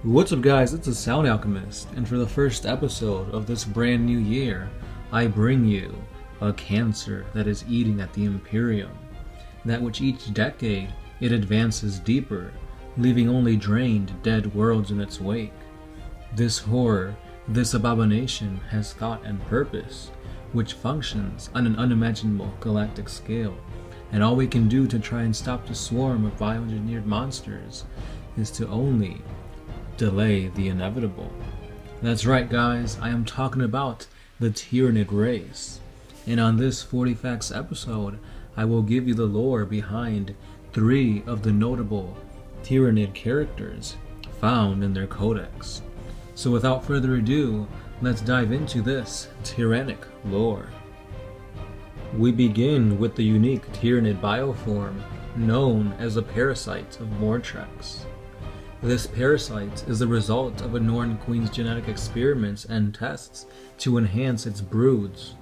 What's up guys, it's a Sound Alchemist, and for the first episode of this brand new year, I bring you a cancer that is eating at the Imperium, that which each decade it advances deeper, leaving only drained, dead worlds in its wake. This horror, this abomination has thought and purpose, which functions on an unimaginable galactic scale, and all we can do to try and stop the swarm of bioengineered monsters is to only delay the inevitable. That's right guys, I am talking about the Tyranid race. And on this 40 Facts episode, I will give you the lore behind 3 of the notable Tyranid characters found in their codex. So without further ado, let's dive into this tyrannic lore. We begin with the unique Tyranid bioform known as the Parasite of Mortrex. This parasite is the result of a Norn Queen's genetic experiments and tests to enhance its broods.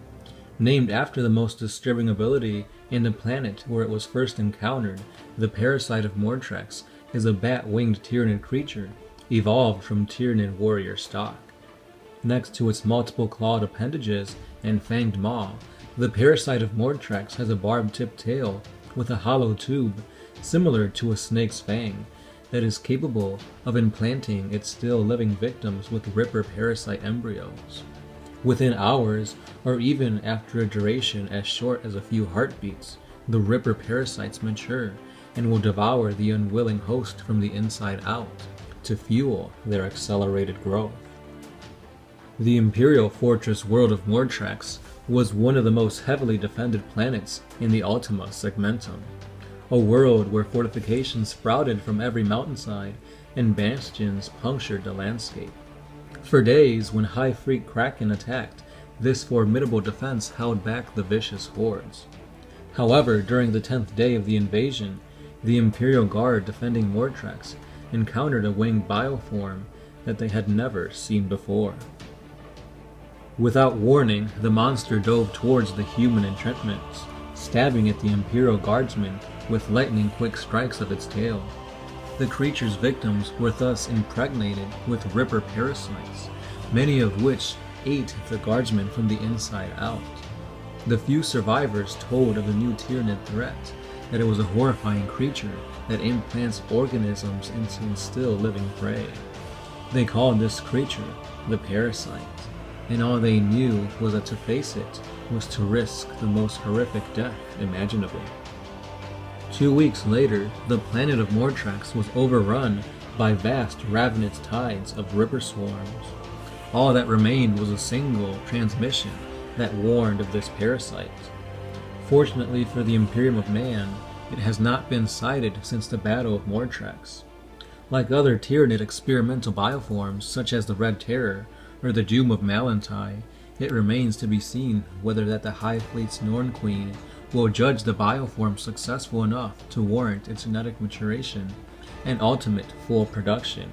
Named after the most disturbing ability in the planet where it was first encountered, the Parasite of Mortrex is a bat-winged Tyranid creature, evolved from Tyranid warrior stock. Next to its multiple clawed appendages and fanged maw, the Parasite of Mortrex has a barbed-tipped tail with a hollow tube, similar to a snake's fang, that is capable of implanting its still-living victims with Ripper parasite embryos. Within hours, or even after a duration as short as a few heartbeats, the Ripper parasites mature and will devour the unwilling host from the inside out to fuel their accelerated growth. The Imperial Fortress world of Mortrex was one of the most heavily defended planets in the Ultima Segmentum, a world where fortifications sprouted from every mountainside and bastions punctured the landscape. For days, when High Freak Kraken attacked, this formidable defense held back the vicious hordes. However, during the 10th day of the invasion, the Imperial Guard defending Mortrex encountered a winged bioform that they had never seen before. Without warning, the monster dove towards the human entrapments, stabbing at the Imperial Guardsmen with lightning-quick strikes of its tail. The creature's victims were thus impregnated with Ripper parasites, many of which ate the Guardsmen from the inside out. The few survivors told of the new Tyranid threat, that it was a horrifying creature that implants organisms into still living prey. They called this creature the Parasite, and all they knew was that to face it was to risk the most horrific death imaginable. 2 weeks later, the planet of Mortrex was overrun by vast ravenous tides of Ripper swarms. All that remained was a single transmission that warned of this parasite. Fortunately for the Imperium of Man, it has not been sighted since the Battle of Mortrex. Like other Tyranid experimental bioforms such as the Red Terror or the Doom of Malan'tai, it remains to be seen whether that the High Fleet's Norn Queen will judge the bioform successful enough to warrant its genetic maturation and ultimate full production,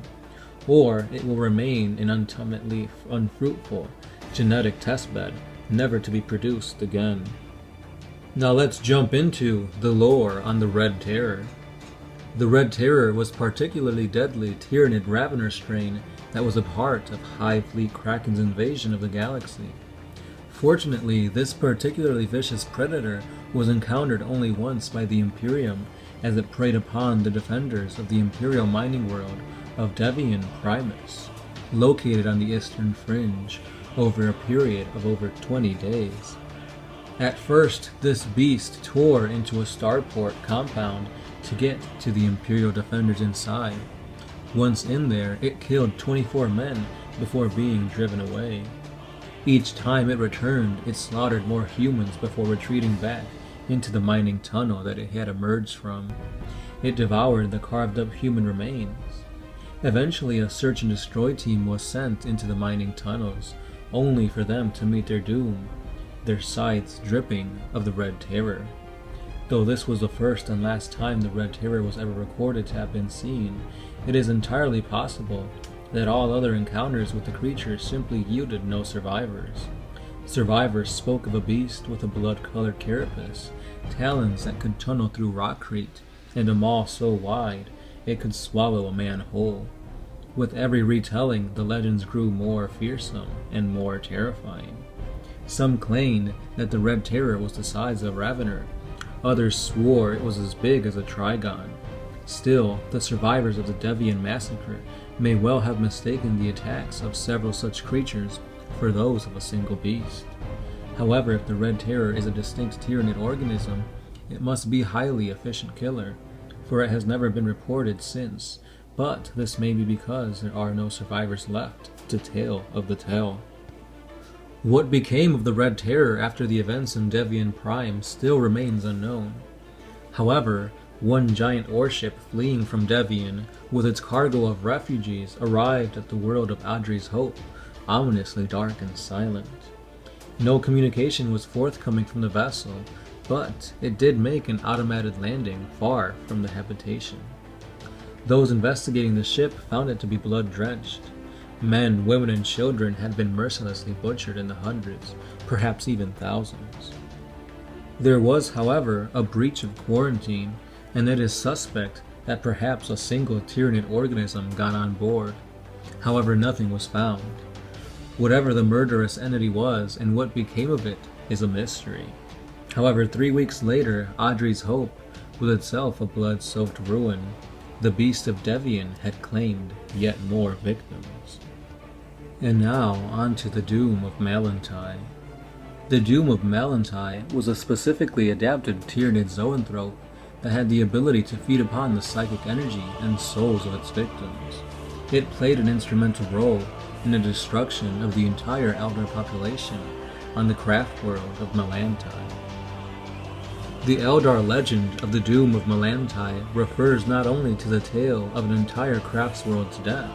or it will remain an ultimately unfruitful genetic testbed, never to be produced again. Now let's jump into the lore on the Red Terror. The Red Terror was particularly deadly Tyranid Ravener strain that was a part of High Fleet Kraken's invasion of the galaxy. Fortunately, this particularly vicious predator was encountered only once by the Imperium as it preyed upon the defenders of the Imperial mining world of Devian Primus, located on the eastern fringe, over a period of over 20 days. At first, this beast tore into a starport compound to get to the Imperial defenders inside. Once in there, it killed 24 men before being driven away. Each time it returned, it slaughtered more humans before retreating back into the mining tunnel that it had emerged from. It devoured the carved-up human remains. Eventually, a search and destroy team was sent into the mining tunnels, only for them to meet their doom, their scythes dripping of the Red Terror. Though this was the first and last time the Red Terror was ever recorded to have been seen, it is entirely possible that all other encounters with the creature simply yielded no survivors. Survivors spoke of a beast with a blood-colored carapace, talons that could tunnel through rockcrete, and a maw so wide it could swallow a man whole. With every retelling, the legends grew more fearsome and more terrifying. Some claimed that the Red Terror was the size of Ravener. Others swore it was as big as a Trigon. Still, the survivors of the Devian massacre may well have mistaken the attacks of several such creatures for those of a single beast. However, if the Red Terror is a distinct Tyranid organism, it must be a highly efficient killer, for it has never been reported since, but this may be because there are no survivors left to tell of the tale. What became of the Red Terror after the events in Devian Prime still remains unknown. However, one giant warship fleeing from Devian with its cargo of refugees arrived at the world of Audrey's Hope, ominously dark and silent. No communication was forthcoming from the vessel, but it did make an automated landing far from the habitation. Those investigating the ship found it to be blood-drenched. Men, women, and children had been mercilessly butchered in the hundreds, perhaps even thousands. There was, however, a breach of quarantine, and it is suspect that perhaps a single Tyranid organism got on board. However, nothing was found. Whatever the murderous entity was and what became of it is a mystery. However, 3 weeks later, Audrey's Hope was itself a blood-soaked ruin. The beast of Devian had claimed yet more victims. And now, on to the Doom of Malan'tai. The Doom of Malan'tai was a specifically adapted Tyranid zoanthrope that had the ability to feed upon the psychic energy and souls of its victims. It played an instrumental role in the destruction of the entire Eldar population on the craft world of Malan'tai. The Eldar legend of the Doom of Malan'tai refers not only to the tale of an entire craft's world's death,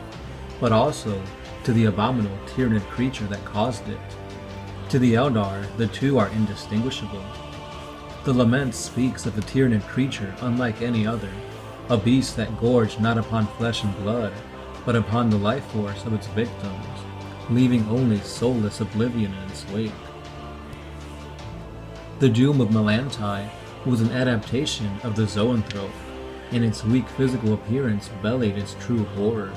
but also to the abominable Tyranid creature that caused it. To the Eldar, the two are indistinguishable. The lament speaks of a Tyranid creature unlike any other, a beast that gorged not upon flesh and blood, but upon the life force of its victims, leaving only soulless oblivion in its wake. The Doom of Malan'tai was an adaptation of the zoanthrope, and its weak physical appearance belied its true horror.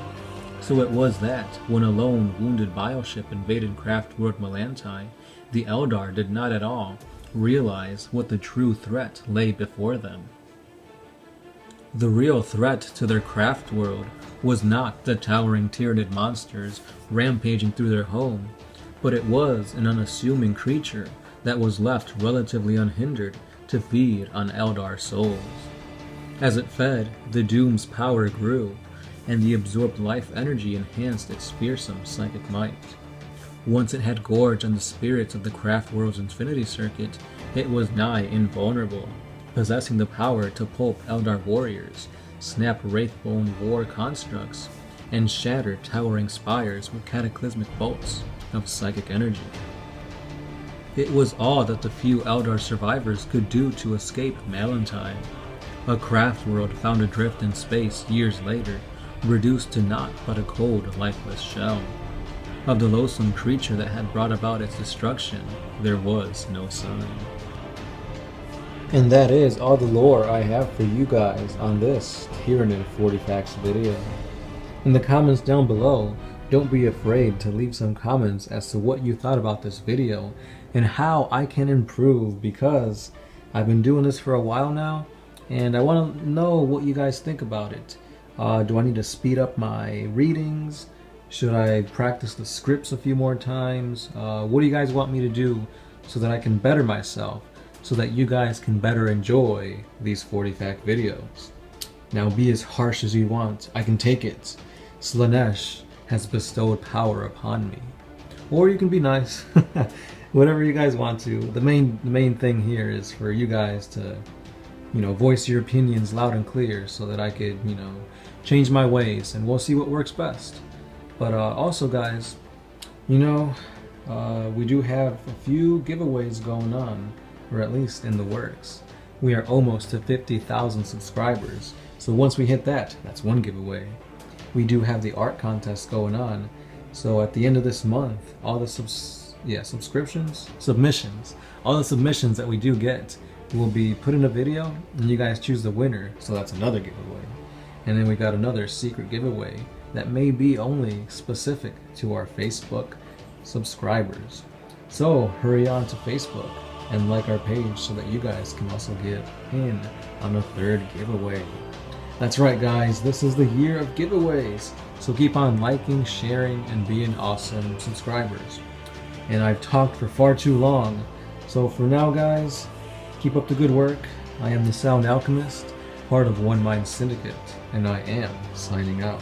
So it was that, when a lone, wounded bioship invaded craft world Malan'tai, the Eldar did not at all realize what the true threat lay before them. The real threat to their craft world was not the towering Tyranid monsters rampaging through their home, but it was an unassuming creature that was left relatively unhindered to feed on Eldar souls. As it fed, the Doom's power grew, and the absorbed life energy enhanced its fearsome psychic might. Once it had gorged on the spirits of the craft world's infinity circuit, it was nigh invulnerable, possessing the power to pulp Eldar warriors, snap Wraithbone war constructs, and shatter towering spires with cataclysmic bolts of psychic energy. It was all that the few Eldar survivors could do to escape Malan'tai, a craft world found adrift in space years later, reduced to naught but a cold, lifeless shell. Of the loathsome creature that had brought about its destruction, there was no sign. And that is all the lore I have for you guys on this Tyranid 40 Facts video. In the comments down below, don't be afraid to leave some comments as to what you thought about this video and how I can improve, because I've been doing this for a while now and I want to know what you guys think about it. Do I need to speed up my readings? Should I practice the scripts a few more times? What do you guys want me to do so that I can better myself, so that you guys can better enjoy these 40 fact videos? Now be as harsh as you want, I can take it. Slaanesh has bestowed power upon me. Or you can be nice, whatever you guys want to. The main thing here is for you guys to, voice your opinions loud and clear so that I could, change my ways, and we'll see what works best. But also guys, we do have a few giveaways going on, or at least in the works. We are almost to 50,000 subscribers, so once we hit that, that's one giveaway. We do have the art contest going on, so at the end of this month, all the submissions, all the submissions that we do get will be put in a video, and you guys choose the winner, so that's another giveaway. And then we got another secret giveaway that may be only specific to our Facebook subscribers. So hurry on to Facebook and like our page so that you guys can also get in on a third giveaway. That's right guys, this is the year of giveaways, so keep on liking, sharing, and being awesome subscribers. And I've talked for far too long, so for now guys, keep up the good work. I am the Sound Alchemist, part of One Mind Syndicate, and I am signing out.